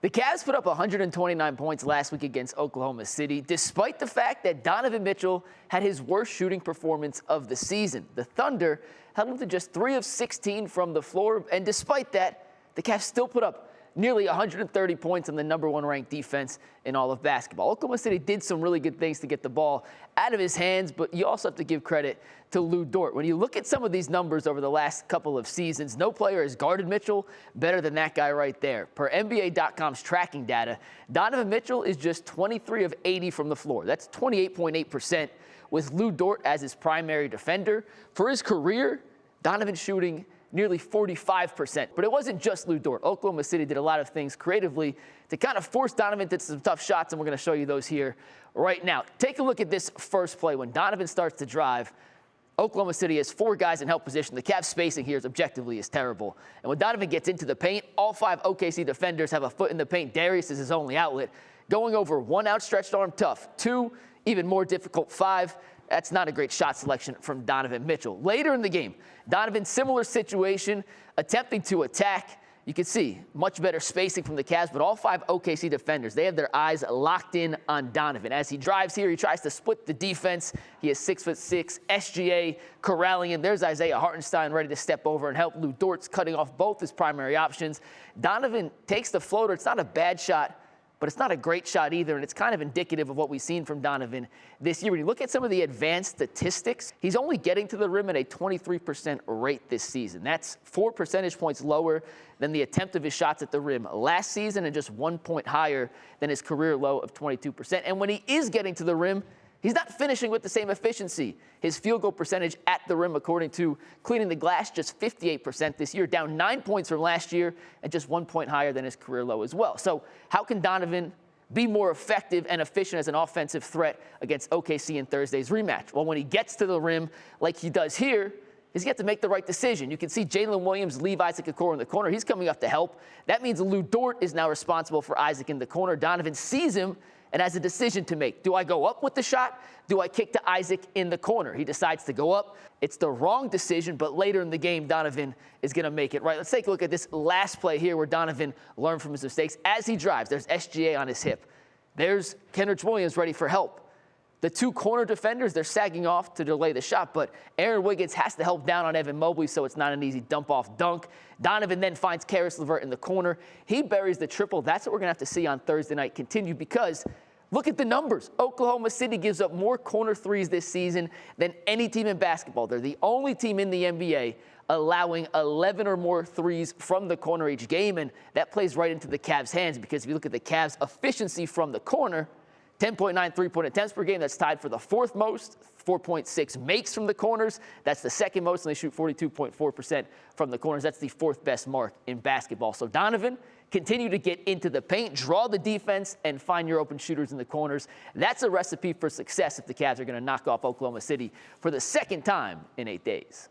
The Cavs put up 129 points last week against Oklahoma City, despite the fact that Donovan Mitchell had his worst shooting performance of the season. The Thunder held him to just 3 of 16 from the floor, and despite that, the Cavs still put up nearly 130 points on the #1 ranked defense in all of basketball. Oklahoma City did some really good things to get the ball out of his hands, but you also have to give credit to Lu Dort. When you look at some of these numbers over the last couple of seasons, no player has guarded Mitchell better than that guy right there. Per NBA.com's tracking data, Donovan Mitchell is just 23 of 80 from the floor. That's 28.8%, with Lu Dort as his primary defender. For his career, Donovan shooting nearly 45%. But it wasn't just Lu Dort. Oklahoma City did a lot of things creatively to kind of force Donovan to some tough shots, and we're going to show you those here right now. Take a look at this first play. When Donovan starts to drive, Oklahoma City has 4 guys in help position. The Cavs spacing here is objectively terrible. And when Donovan gets into the paint, all 5 OKC defenders have a foot in the paint. Darius is his only outlet. Going over 1 outstretched arm, tough. 2, even more difficult. 5, that's not a great shot selection from Donovan Mitchell. Later in the game, Donovan, similar situation, attempting to attack. You can see much better spacing from the Cavs, but all 5 OKC defenders, they have their eyes locked in on Donovan. As he drives here, he tries to split the defense. He is 6'6", SGA corralling him. There's Isaiah Hartenstein ready to step over and help. Lu Dort's cutting off both his primary options. Donovan takes the floater. It's not a bad shot, but it's not a great shot either, and it's kind of indicative of what we've seen from Donovan this year. When you look at some of the advanced statistics, he's only getting to the rim at a 23% rate this season. That's 4 percentage points lower than the attempt of his shots at the rim last season, and just 1 point higher than his career low of 22%. And when he is getting to the rim, he's not finishing with the same efficiency. His field goal percentage at the rim, according to Cleaning the Glass, just 58% this year, down 9 points from last year, and just 1 point higher than his career low as well. So how can Donovan be more effective and efficient as an offensive threat against OKC in Thursday's rematch? Well, when he gets to the rim like he does here, he's got to make the right decision. You can see Jalen Williams leave Isaac Okoro in the corner. He's coming up to help. That means Lu Dort is now responsible for Isaac in the corner. Donovan sees him and has a decision to make. Do I go up with the shot? Do I kick to Isaac in the corner? He decides to go up. It's the wrong decision, but later in the game, Donovan is going to make it right. Let's take a look at this last play here where Donovan learned from his mistakes. As he drives, there's SGA on his hip. There's Kenrich Williams ready for help. The 2 corner defenders, they're sagging off to delay the shot, but Aaron Wiggins has to help down on Evan Mobley, so it's not an easy dump-off dunk. Donovan then finds Caris LeVert in the corner. He buries the triple. That's what we're going to have to see on Thursday night continue, because look at the numbers. Oklahoma City gives up more corner threes this season than any team in basketball. They're the only team in the NBA allowing 11 or more threes from the corner each game, and that plays right into the Cavs' hands, because if you look at the Cavs' efficiency from the corner, 10.9 three-point attempts per game. That's tied for the 4th most. 4.6 makes from the corners. That's the 2nd most, and they shoot 42.4% from the corners. That's the 4th best mark in basketball. So Donovan, continue to get into the paint, draw the defense, and find your open shooters in the corners. That's a recipe for success if the Cavs are going to knock off Oklahoma City for the 2nd time in 8 days.